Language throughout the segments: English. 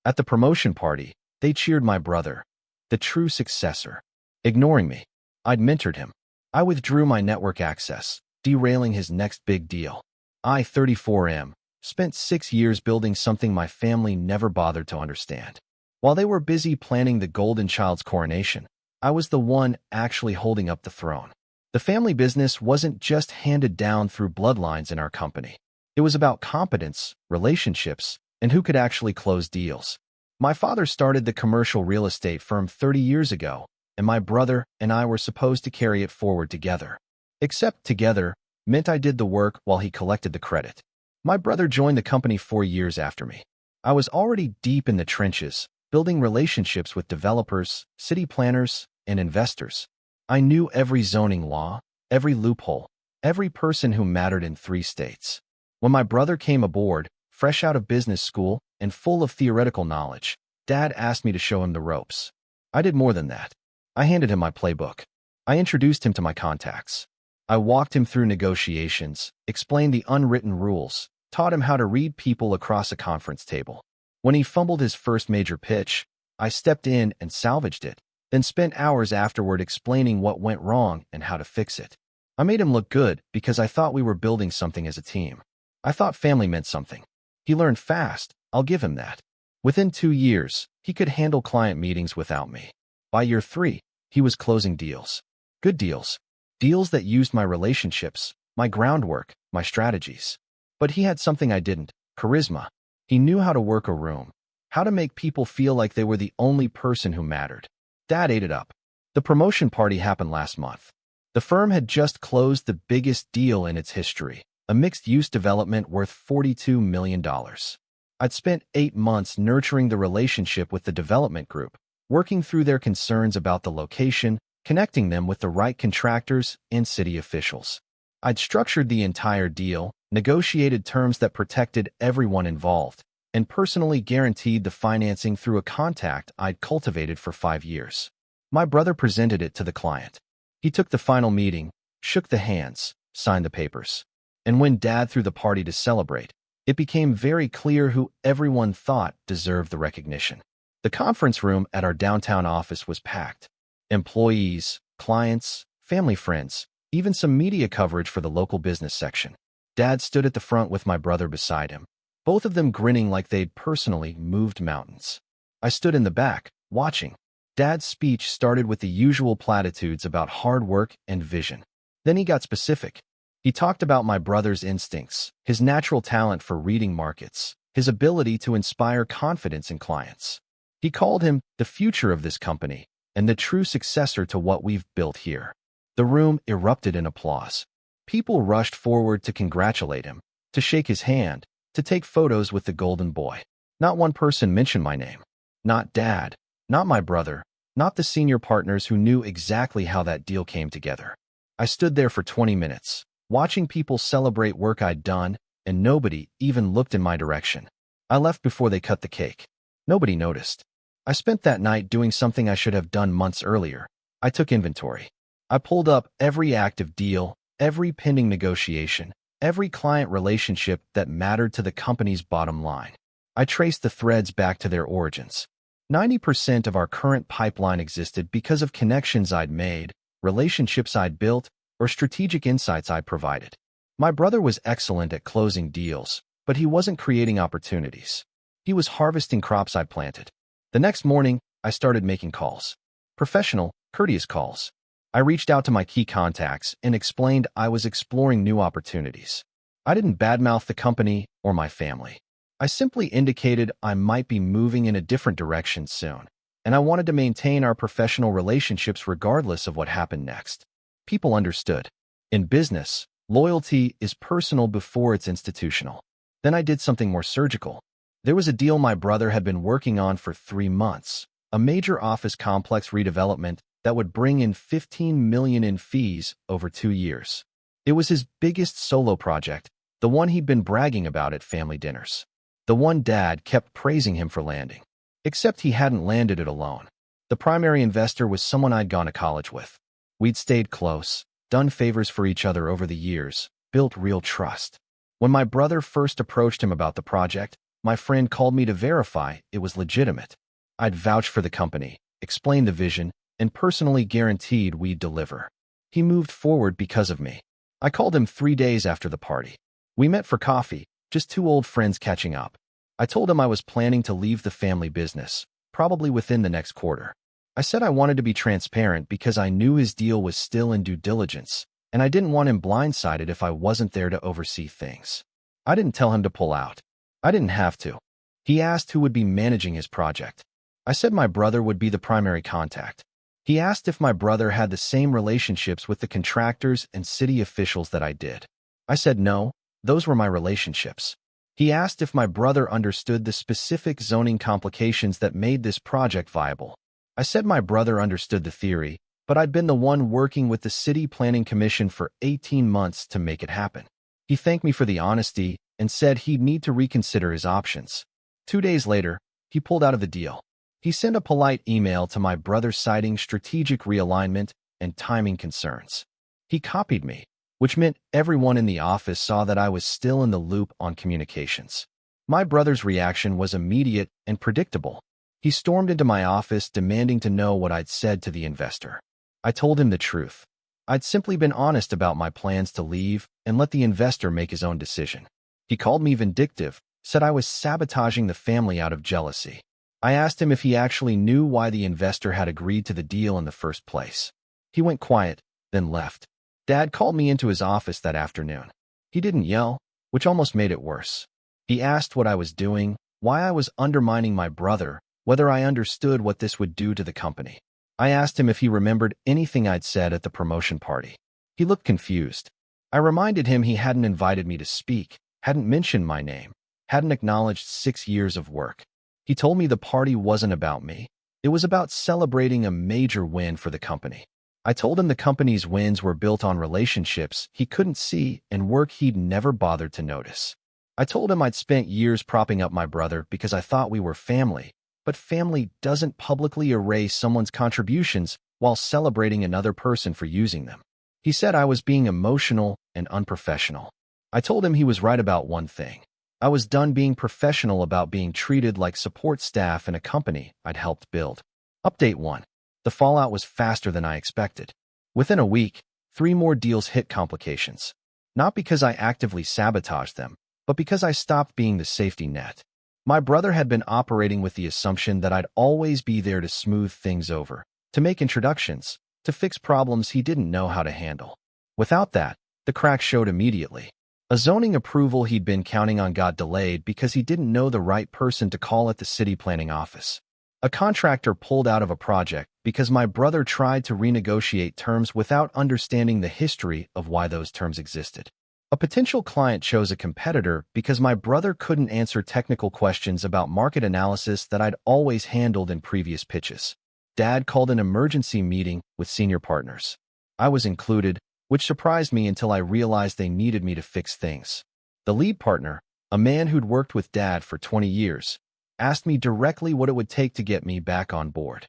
At the promotion party, they cheered my brother, the true successor. Ignoring me, I'd mentored him. I withdrew my network access, derailing his next big deal. I, 34M, spent 6 years building something my family never bothered to understand. While they were busy planning the golden child's coronation, I was the one actually holding up the throne. The family business wasn't just handed down through bloodlines in our company. It was about competence, relationships, and who could actually close deals. My father started the commercial real estate firm 30 years ago, and my brother and I were supposed to carry it forward together. Except together meant I did the work while he collected the credit. My brother joined the company 4 years after me. I was already deep in the trenches, building relationships with developers, city planners, and investors. I knew every zoning law, every loophole, every person who mattered in 3 states. When my brother came aboard, fresh out of business school and full of theoretical knowledge, Dad asked me to show him the ropes. I did more than that. I handed him my playbook. I introduced him to my contacts. I walked him through negotiations, explained the unwritten rules, taught him how to read people across a conference table. When he fumbled his first major pitch, I stepped in and salvaged it, then spent hours afterward explaining what went wrong and how to fix it. I made him look good because I thought we were building something as a team. I thought family meant something. He learned fast, I'll give him that. Within 2 years, he could handle client meetings without me. By year 3, he was closing deals. Good deals. Deals that used my relationships, my groundwork, my strategies. But he had something I didn't: charisma. He knew how to work a room, how to make people feel like they were the only person who mattered. Dad ate it up. The promotion party happened last month. The firm had just closed the biggest deal in its history, a mixed-use development worth $42 million. I'd spent 8 months nurturing the relationship with the development group, working through their concerns about the location, connecting them with the right contractors and city officials. I'd structured the entire deal, negotiated terms that protected everyone involved, and personally guaranteed the financing through a contact I'd cultivated for 5 years. My brother presented it to the client. He took the final meeting, shook the hands, signed the papers. And when Dad threw the party to celebrate, it became very clear who everyone thought deserved the recognition. The conference room at our downtown office was packed. Employees, clients, family friends, even some media coverage for the local business section. Dad stood at the front with my brother beside him, both of them grinning like they'd personally moved mountains. I stood in the back, watching. Dad's speech started with the usual platitudes about hard work and vision. Then he got specific. He talked about my brother's instincts, his natural talent for reading markets, his ability to inspire confidence in clients. He called him the future of this company and the true successor to what we've built here. The room erupted in applause. People rushed forward to congratulate him, to shake his hand, to take photos with the golden boy. Not one person mentioned my name. Not Dad, not my brother, not the senior partners who knew exactly how that deal came together. I stood there for 20 minutes, watching people celebrate work I'd done, and nobody even looked in my direction. I left before they cut the cake. Nobody noticed. I spent that night doing something I should have done months earlier. I took inventory. I pulled up every active deal, every pending negotiation, every client relationship that mattered to the company's bottom line. I traced the threads back to their origins. 90% of our current pipeline existed because of connections I'd made, relationships I'd built, or strategic insights I provided. My brother was excellent at closing deals, but he wasn't creating opportunities. He was harvesting crops I'd planted. The next morning, I started making calls. Professional, courteous calls. I reached out to my key contacts and explained I was exploring new opportunities. I didn't badmouth the company or my family. I simply indicated I might be moving in a different direction soon, and I wanted to maintain our professional relationships regardless of what happened next. People understood. In business, loyalty is personal before it's institutional. Then I did something more surgical. There was a deal my brother had been working on for 3 months, a major office complex redevelopment that would bring in $15 million in fees over 2 years. It was his biggest solo project, the one he'd been bragging about at family dinners. The one Dad kept praising him for landing. Except he hadn't landed it alone. The primary investor was someone I'd gone to college with. We'd stayed close, done favors for each other over the years, built real trust. When my brother first approached him about the project, My friend called me to verify it was legitimate. I'd vouched for the company, explained the vision, and personally guaranteed we'd deliver. He moved forward because of me. I called him 3 days after the party. We met for coffee, just two old friends catching up. I told him I was planning to leave the family business, probably within the next quarter. I said I wanted to be transparent because I knew his deal was still in due diligence, and I didn't want him blindsided if I wasn't there to oversee things. I didn't tell him to pull out. I didn't have to. He asked who would be managing his project. I said my brother would be the primary contact. He asked if my brother had the same relationships with the contractors and city officials that I did. I said no, those were my relationships. He asked if my brother understood the specific zoning complications that made this project viable. I said my brother understood the theory, but I'd been the one working with the City Planning Commission for 18 months to make it happen. He thanked me for the honesty and said he'd need to reconsider his options. 2 days later, he pulled out of the deal. He sent a polite email to my brother citing strategic realignment and timing concerns. He copied me, which meant everyone in the office saw that I was still in the loop on communications. My brother's reaction was immediate and predictable. He stormed into my office demanding to know what I'd said to the investor. I told him the truth. I'd simply been honest about my plans to leave and let the investor make his own decision. He called me vindictive, said I was sabotaging the family out of jealousy. I asked him if he actually knew why the investor had agreed to the deal in the first place. He went quiet, then left. Dad called me into his office that afternoon. He didn't yell, which almost made it worse. He asked what I was doing, why I was undermining my brother, whether I understood what this would do to the company. I asked him if he remembered anything I'd said at the promotion party. He looked confused. I reminded him he hadn't invited me to speak, hadn't mentioned my name, hadn't acknowledged 6 years of work. He told me the party wasn't about me. It was about celebrating a major win for the company. I told him the company's wins were built on relationships he couldn't see and work he'd never bothered to notice. I told him I'd spent years propping up my brother because I thought we were family, but family doesn't publicly erase someone's contributions while celebrating another person for using them. He said I was being emotional and unprofessional. I told him he was right about one thing. I was done being professional about being treated like support staff in a company I'd helped build. Update 1. The fallout was faster than I expected. Within a week, 3 more deals hit complications. Not because I actively sabotaged them, but because I stopped being the safety net. My brother had been operating with the assumption that I'd always be there to smooth things over, to make introductions, to fix problems he didn't know how to handle. Without that, the cracks showed immediately. A zoning approval he'd been counting on got delayed because he didn't know the right person to call at the city planning office. A contractor pulled out of a project because my brother tried to renegotiate terms without understanding the history of why those terms existed. A potential client chose a competitor because my brother couldn't answer technical questions about market analysis that I'd always handled in previous pitches. Dad called an emergency meeting with senior partners. I was included, which surprised me until I realized they needed me to fix things. The lead partner, a man who'd worked with Dad for 20 years, asked me directly what it would take to get me back on board.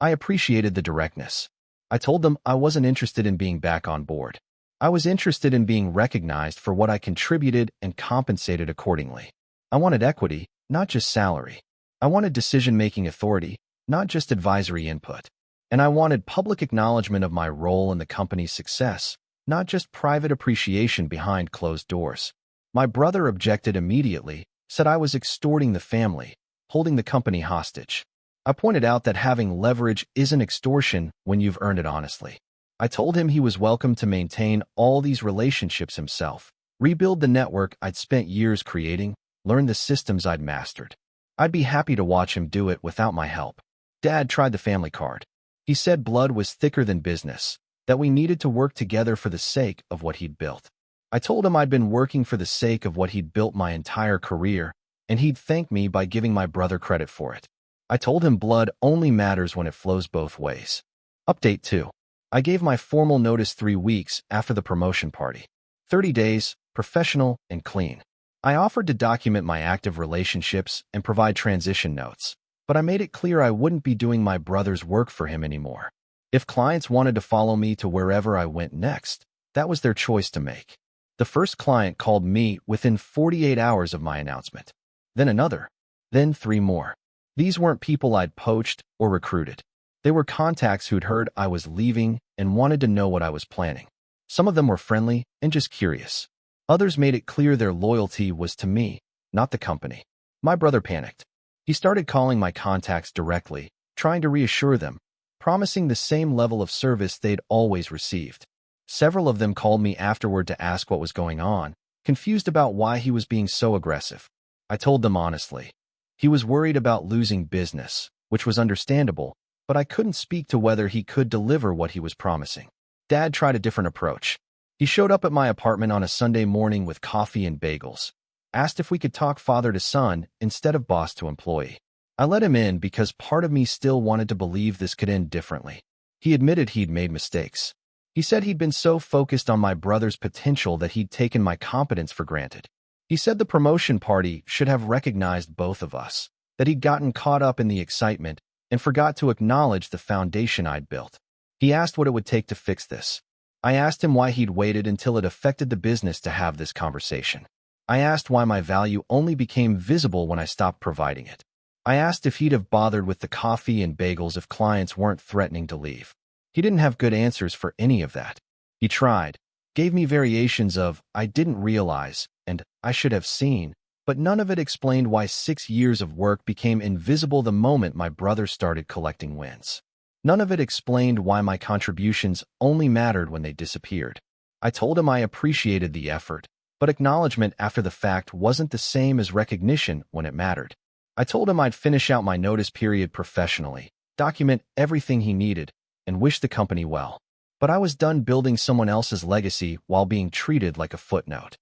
I appreciated the directness. I told them I wasn't interested in being back on board. I was interested in being recognized for what I contributed and compensated accordingly. I wanted equity, not just salary. I wanted decision-making authority, not just advisory input. And I wanted public acknowledgement of my role in the company's success, not just private appreciation behind closed doors. My brother objected immediately, said I was extorting the family, holding the company hostage. I pointed out that having leverage isn't extortion when you've earned it honestly. I told him he was welcome to maintain all these relationships himself, rebuild the network I'd spent years creating, learn the systems I'd mastered. I'd be happy to watch him do it without my help. Dad tried the family card. He said blood was thicker than business, that we needed to work together for the sake of what he'd built. I told him I'd been working for the sake of what he'd built my entire career, and he'd thank me by giving my brother credit for it. I told him blood only matters when it flows both ways. Update 2. I gave my formal notice 3 weeks after the promotion party. 30 days, professional and clean. I offered to document my active relationships and provide transition notes, but I made it clear I wouldn't be doing my brother's work for him anymore. If clients wanted to follow me to wherever I went next, that was their choice to make. The first client called me within 48 hours of my announcement. then another, then 3 more. These weren't people I'd poached or recruited. They were contacts who'd heard I was leaving and wanted to know what I was planning. Some of them were friendly and just curious. Others made it clear their loyalty was to me, not the company. My brother panicked. He started calling my contacts directly, trying to reassure them, promising the same level of service they'd always received. Several of them called me afterward to ask what was going on, confused about why he was being so aggressive. I told them honestly. He was worried about losing business, which was understandable, but I couldn't speak to whether he could deliver what he was promising. Dad tried a different approach. He showed up at my apartment on a Sunday morning with coffee and bagels, asked if we could talk father to son instead of boss to employee. I let him in because part of me still wanted to believe this could end differently. He admitted he'd made mistakes. He said he'd been so focused on my brother's potential that he'd taken my competence for granted. He said the promotion party should have recognized both of us, that he'd gotten caught up in the excitement and forgot to acknowledge the foundation I'd built. He asked what it would take to fix this. I asked him why he'd waited until it affected the business to have this conversation. I asked why my value only became visible when I stopped providing it. I asked if he'd have bothered with the coffee and bagels if clients weren't threatening to leave. He didn't have good answers for any of that. He tried, gave me variations of, I didn't realize, and I should have seen, but none of it explained why 6 years of work became invisible the moment my brother started collecting wins. None of it explained why my contributions only mattered when they disappeared. I told him I appreciated the effort, but acknowledgement after the fact wasn't the same as recognition when it mattered. I told him I'd finish out my notice period professionally, document everything he needed, and wish the company well. But I was done building someone else's legacy while being treated like a footnote.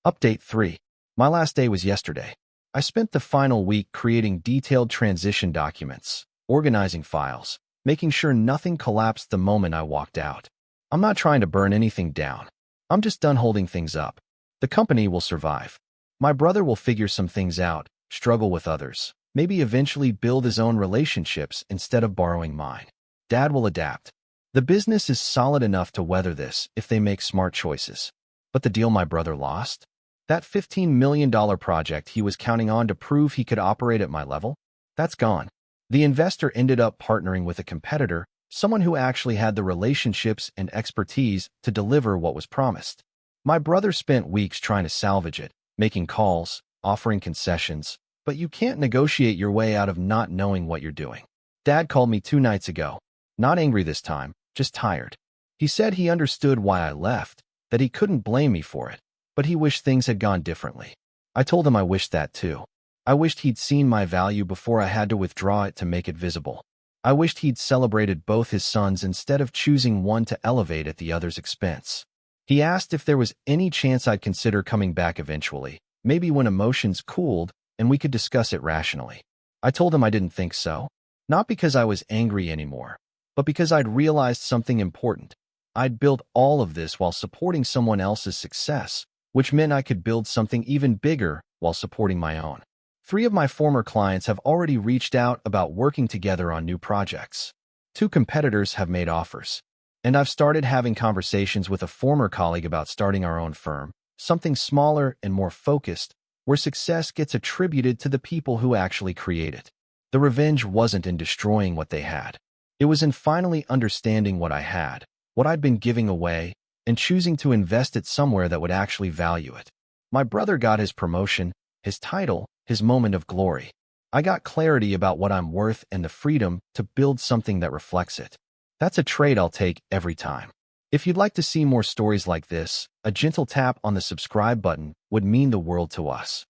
Update 3. My last day was yesterday. I spent the final week creating detailed transition documents, organizing files, making sure nothing collapsed the moment I walked out. I'm not trying to burn anything down. I'm just done holding things up. The company will survive. My brother will figure some things out, struggle with others, maybe eventually build his own relationships instead of borrowing mine. Dad will adapt. The business is solid enough to weather this if they make smart choices. But the deal my brother lost? That $15 million project he was counting on to prove he could operate at my level? That's gone. The investor ended up partnering with a competitor, someone who actually had the relationships and expertise to deliver what was promised. My brother spent weeks trying to salvage it, making calls, offering concessions, but you can't negotiate your way out of not knowing what you're doing. Dad called me 2 nights ago. Not angry this time, just tired. He said he understood why I left, that he couldn't blame me for it, but he wished things had gone differently. I told him I wished that too. I wished he'd seen my value before I had to withdraw it to make it visible. I wished he'd celebrated both his sons instead of choosing one to elevate at the other's expense. He asked if there was any chance I'd consider coming back eventually, maybe when emotions cooled and we could discuss it rationally. I told him I didn't think so, not because I was angry anymore, but because I'd realized something important. I'd built all of this while supporting someone else's success, which meant I could build something even bigger while supporting my own. 3 of my former clients have already reached out about working together on new projects. 2 competitors have made offers. And I've started having conversations with a former colleague about starting our own firm, something smaller and more focused, where success gets attributed to the people who actually create it. The revenge wasn't in destroying what they had. It was in finally understanding what I had, what I'd been giving away, and choosing to invest it somewhere that would actually value it. My brother got his promotion, his title, his moment of glory. I got clarity about what I'm worth and the freedom to build something that reflects it. That's a trade I'll take every time. If you'd like to see more stories like this, a gentle tap on the subscribe button would mean the world to us.